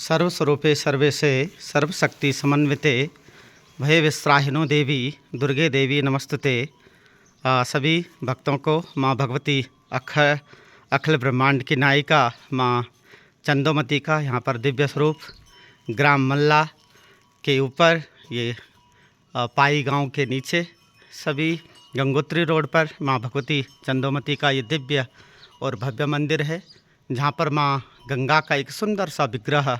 सर्वस्वरूपे सर्वेशे सर्वशक्ति समन्विते भय विस्राहिनो देवी दुर्गे देवी नमस्तुते। सभी भक्तों को माँ भगवती अखिल ब्रह्मांड की नायिका माँ चंदोमती का यहाँ पर दिव्य स्वरूप ग्राम मल्ला के ऊपर ये पाई गांव के नीचे सभी गंगोत्री रोड पर माँ भगवती चंदोमती का ये दिव्य और भव्य मंदिर है, जहाँ पर माँ गंगा का एक सुंदर सा विग्रह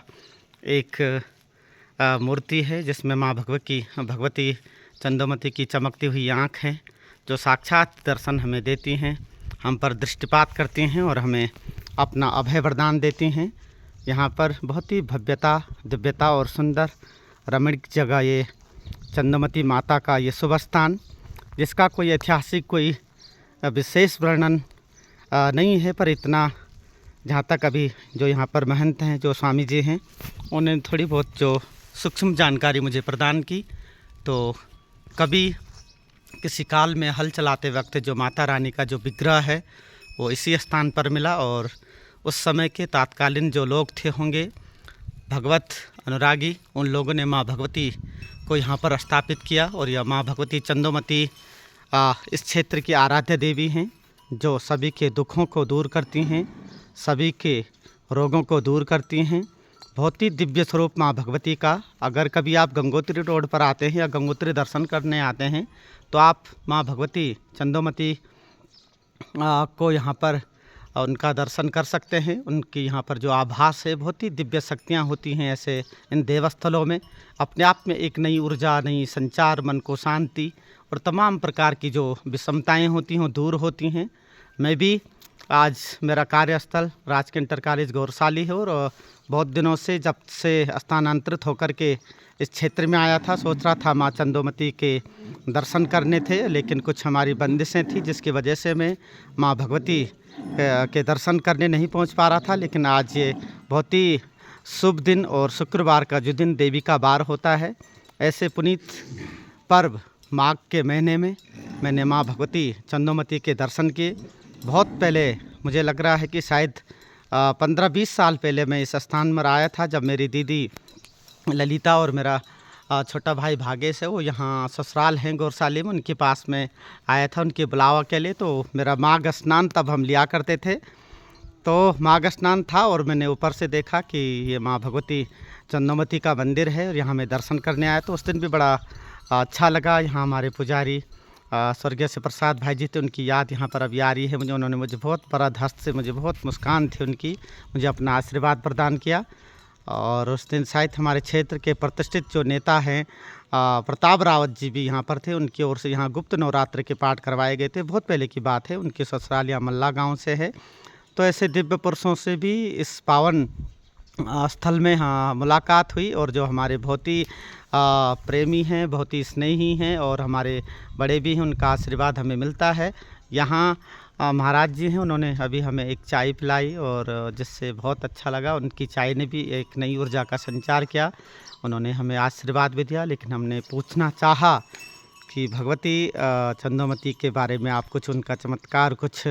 एक मूर्ति है, जिसमें माँ भगवती चंदोमती की चमकती हुई आँख हैं, जो साक्षात दर्शन हमें देती हैं, हम पर दृष्टिपात करती हैं और हमें अपना अभय वरदान देती हैं। यहाँ पर बहुत ही भव्यता दिव्यता और सुंदर रमणीक जगह ये चंदोमती माता का ये शुभ स्थान, जिसका कोई ऐतिहासिक कोई विशेष वर्णन नहीं है, पर इतना जहाँ तक अभी जो यहाँ पर महंत हैं, जो स्वामी जी हैं, उन्होंने थोड़ी बहुत जो सूक्ष्म जानकारी मुझे प्रदान की। तो कभी किसी काल में हल चलाते वक्त जो माता रानी का जो विग्रह है वो इसी स्थान पर मिला, और उस समय के तात्कालीन जो लोग थे होंगे भगवत अनुरागी, उन लोगों ने माँ भगवती को यहाँ पर स्थापित किया। और यह माँ भगवती चंदोमती इस क्षेत्र की आराध्य देवी हैं, जो सभी के दुखों को दूर करती हैं, सभी के रोगों को दूर करती हैं। बहुत ही दिव्य स्वरूप माँ भगवती का। अगर कभी आप गंगोत्री रोड पर आते हैं या गंगोत्री दर्शन करने आते हैं तो आप माँ भगवती चंदोमती को यहाँ पर उनका दर्शन कर सकते हैं। उनकी यहाँ पर जो आभास है, बहुत ही दिव्य शक्तियाँ होती हैं ऐसे इन देवस्थलों में। अपने आप में एक नई ऊर्जा, नई संचार, मन को शांति और तमाम प्रकार की जो विषमताएँ होती हैं दूर होती हैं। मैं भी आज मेरा कार्यस्थल राजकीय इंटर कॉलेज गौरसाली है, और बहुत दिनों से जब से स्थानांतरित होकर के इस क्षेत्र में आया था, सोच रहा था माँ चंदोमती के दर्शन करने थे, लेकिन कुछ हमारी बंदिशें थी जिसकी वजह से मैं माँ भगवती के दर्शन करने नहीं पहुंच पा रहा था। लेकिन आज ये बहुत ही शुभ दिन और शुक्रवार का जो दिन देवी का वार होता है, ऐसे पुनीत पर्व माघ के महीने में मैंने माँ भगवती चंदोमती के दर्शन किए। बहुत पहले मुझे लग रहा है कि शायद 15-20 साल पहले मैं इस स्थान में आया था, जब मेरी दीदी ललिता और मेरा छोटा भाई भागेश है, वो यहाँ ससुराल हैं गौरसाली में, उनके पास में आया था उनके बुलावा के लिए। तो मेरा माघ स्नान तब हम लिया करते थे, तो माघ स्नान था और मैंने ऊपर से देखा कि ये माँ भगवती चंदोमती का मंदिर है और यहाँ मैं दर्शन करने आया। तो उस दिन भी बड़ा अच्छा लगा। यहाँ हमारे पुजारी स्वर्गीय से प्रसाद भाई जी थे, उनकी याद यहाँ पर अभी आ रही है मुझे। उन्होंने मुझे बहुत बड़ा हस्त से, मुझे बहुत मुस्कान थी उनकी, मुझे अपना आशीर्वाद प्रदान किया। और उस दिन शायद हमारे क्षेत्र के प्रतिष्ठित जो नेता हैं प्रताप रावत जी भी यहाँ पर थे, उनकी ओर से यहाँ गुप्त नवरात्र के पाठ करवाए गए थे। बहुत पहले की बात है, उनके ससुराल या मल्ला गाँव से है। तो ऐसे दिव्य पुरुषों से भी इस पावन स्थल में हाँ मुलाकात हुई, और जो हमारे बहुत ही प्रेमी हैं, बहुत ही स्नेही हैं और हमारे बड़े भी हैं, उनका आशीर्वाद हमें मिलता है। यहाँ महाराज जी हैं, उन्होंने अभी हमें एक चाय पिलाई और जिससे बहुत अच्छा लगा। उनकी चाय ने भी एक नई ऊर्जा का संचार किया, उन्होंने हमें आशीर्वाद भी दिया। लेकिन हमने पूछना चाहा कि भगवती चंदोमती के बारे में आप कुछ उनका चमत्कार कुछ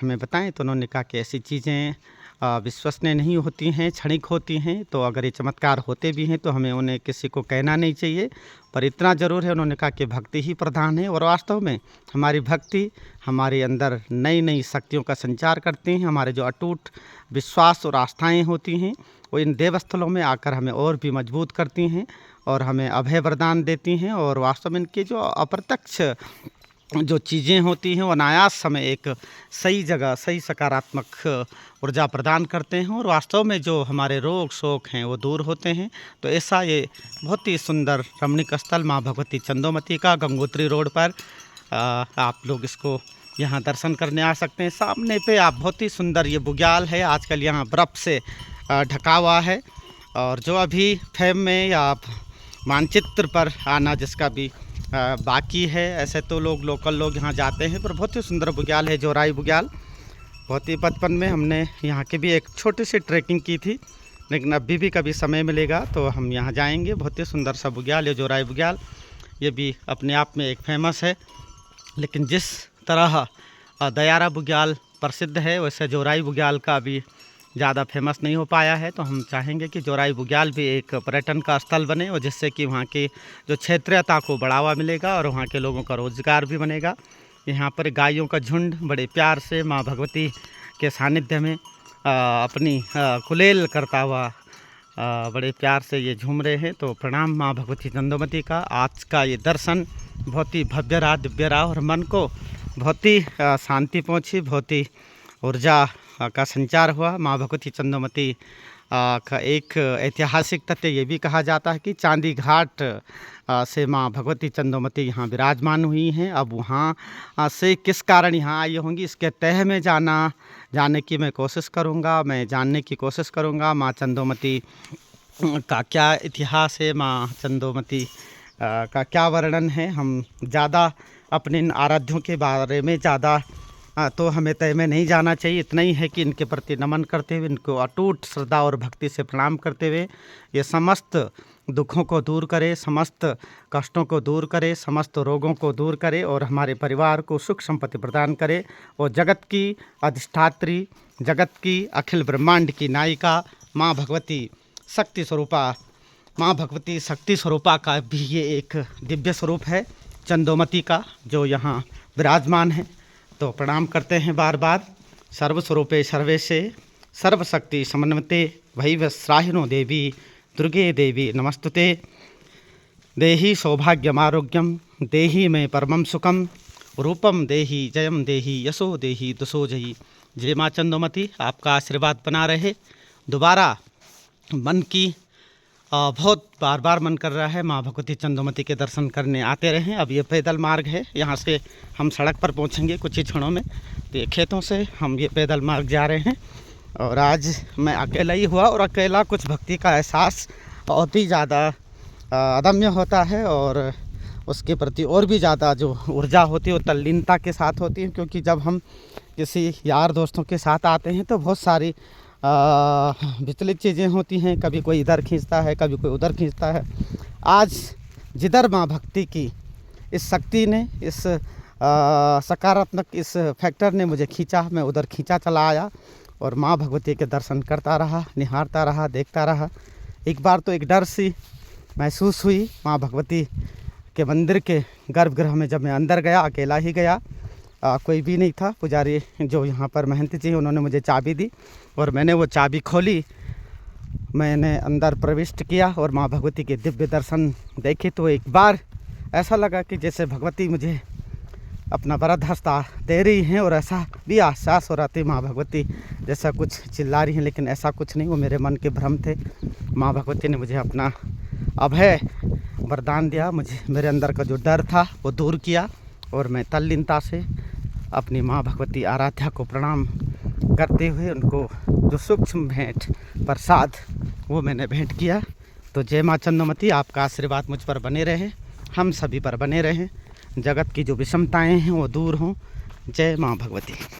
हमें बताएं। तो उन्होंने कहा कि ऐसी चीज़ें विश्वसनीय नहीं होती हैं, क्षणिक होती हैं। तो अगर ये चमत्कार होते भी हैं तो हमें उन्हें किसी को कहना नहीं चाहिए, पर इतना ज़रूर है, उन्होंने कहा कि भक्ति ही प्रधान है। और वास्तव में हमारी भक्ति हमारे अंदर नई नई शक्तियों का संचार करती हैं। हमारे जो अटूट विश्वास और आस्थाएँ होती हैं वो इन देवस्थलों में आकर हमें और भी मजबूत करती हैं और हमें अभय वरदान देती हैं। और वास्तव में इनके जो अप्रत्यक्ष जो चीज़ें होती हैं वो अनायास समय एक सही जगह सही सकारात्मक ऊर्जा प्रदान करते हैं, और वास्तव में जो हमारे रोग शोक हैं वो दूर होते हैं। तो ऐसा ये बहुत ही सुंदर रमणीक स्थल माँ भगवती चंदोमती का गंगोत्री रोड पर आप लोग इसको यहाँ दर्शन करने आ सकते हैं। सामने पे आप बहुत ही सुंदर ये बुग्याल है, आजकल यहाँ बर्फ़ से ढका हुआ है, और जो अभी फेम में या आप मानचित्र पर आना जिसका भी बाकी है, ऐसे तो लोकल लोग यहाँ जाते हैं, पर बहुत ही सुंदर बुग्याल है जोराई बुग्याल। बहुत ही बचपन में हमने यहाँ की भी एक छोटी सी ट्रैकिंग की थी, लेकिन अभी भी कभी समय मिलेगा तो हम यहाँ जाएंगे। बहुत ही सुंदर सा बुग्याल है जोराई बुग्याल, ये भी अपने आप में एक फेमस है। लेकिन जिस तरह दयारा बुग्याल प्रसिद्ध है, वैसे जोराई बुग्याल का भी ज़्यादा फेमस नहीं हो पाया है, तो हम चाहेंगे कि जोराई बुग्याल भी एक पर्यटन का स्थल बने और जिससे कि वहाँ के जो क्षेत्रीयता को बढ़ावा मिलेगा और वहाँ के लोगों का रोज़गार भी बनेगा। यहाँ पर गायों का झुंड बड़े प्यार से माँ भगवती के सानिध्य में अपनी कुलेल करता हुआ बड़े प्यार से ये झूम रहे हैं। तो प्रणाम माँ भगवती चंदोमती का। आज का ये दर्शन बहुत ही भव्य रहा, दिव्य रहा और मन को बहुत ही शांति पहुँची, बहुत ही ऊर्जा का संचार हुआ। माँ भगवती चंदोमती का एक ऐतिहासिक तथ्य ये भी कहा जाता है कि चांदी घाट से माँ भगवती चंदोमती यहाँ विराजमान हुई हैं। अब वहाँ से किस कारण यहाँ आई होंगी, इसके तह में जानने की मैं कोशिश करूँगा, मैं जानने की कोशिश करूँगा। माँ चंदोमती का क्या इतिहास है, माँ चंदोमती का क्या वर्णन है। हम ज़्यादा अपने इन आराध्यों के बारे में ज़्यादा तो हमें तय में नहीं जाना चाहिए। इतना ही है कि इनके प्रति नमन करते हुए, इनको अटूट श्रद्धा और भक्ति से प्रणाम करते हुए ये समस्त दुखों को दूर करे, समस्त कष्टों को दूर करे, समस्त रोगों को दूर करे और हमारे परिवार को सुख संपत्ति प्रदान करे। और जगत की अधिष्ठात्री, जगत की अखिल ब्रह्मांड की नायिका माँ भगवती शक्ति स्वरूपा, माँ भगवती शक्ति स्वरूपा का भी ये एक दिव्य स्वरूप है चंदोमती का, जो यहाँ विराजमान है। तो प्रणाम करते हैं बार बार। सर्वस्वरूपे सर्वेशे सर्वशक्ति समन्विते वैवस्राहिनो देवी दुर्गे देवी नमस्तुते। देहि सौभाग्यमारोग्यम देहि में परमं सुखम रूपम देहि जयम देहि यशो देहि दुसो जयी। जय माँ चंदोमती, आपका आशीर्वाद बना रहे। दोबारा मन की बहुत बार बार मन कर रहा है माँ भगवती चंदोमती के दर्शन करने आते रहें। अब ये पैदल मार्ग है, यहाँ से हम सड़क पर पहुँचेंगे कुछ ही क्षणों में। तो ये खेतों से हम ये पैदल मार्ग जा रहे हैं और आज मैं अकेला ही हुआ और अकेला कुछ भक्ति का एहसास बहुत ही ज़्यादा अदम्य होता है और उसके प्रति और भी ज़्यादा जो ऊर्जा होती है वो तल्लीनता के साथ होती है। क्योंकि जब हम किसी यार दोस्तों के साथ आते हैं तो बहुत सारी विचलित चीज़ें होती हैं, कभी कोई इधर खींचता है, कभी कोई उधर खींचता है। आज जिधर माँ भक्ति की इस शक्ति ने, इस सकारात्मक इस फैक्टर ने मुझे खींचा, मैं उधर खींचा चला आया और माँ भगवती के दर्शन करता रहा, निहारता रहा, देखता रहा। एक बार तो एक डर सी महसूस हुई माँ भगवती के मंदिर के गर्भगृह में। जब मैं अंदर गया, अकेला ही गया, कोई भी नहीं था। पुजारी जो यहाँ पर महंत जी, उन्होंने मुझे चाबी दी और मैंने वो चाबी खोली, मैंने अंदर प्रविष्ट किया और माँ भगवती के दिव्य दर्शन देखे। तो एक बार ऐसा लगा कि जैसे भगवती मुझे अपना वरद हस्त दे रही हैं और ऐसा भी एहसास हो रहा था माँ भगवती जैसा कुछ चिल्ला रही हैं, लेकिन ऐसा कुछ नहीं, वो मेरे मन के भ्रम थे। माँ भगवती ने मुझे अपना अभय वरदान दिया, मुझे मेरे अंदर का जो डर था वो दूर किया और मैं तल्लीनता से अपनी माँ भगवती आराध्या को प्रणाम करते हुए उनको जो सूक्ष्म भेंट प्रसाद वो मैंने भेंट किया। तो जय माँ चंदोमती, आपका आशीर्वाद मुझ पर बने रहे, हम सभी पर बने रहें, जगत की जो विषमताएं हैं वो दूर हों। जय माँ भगवती।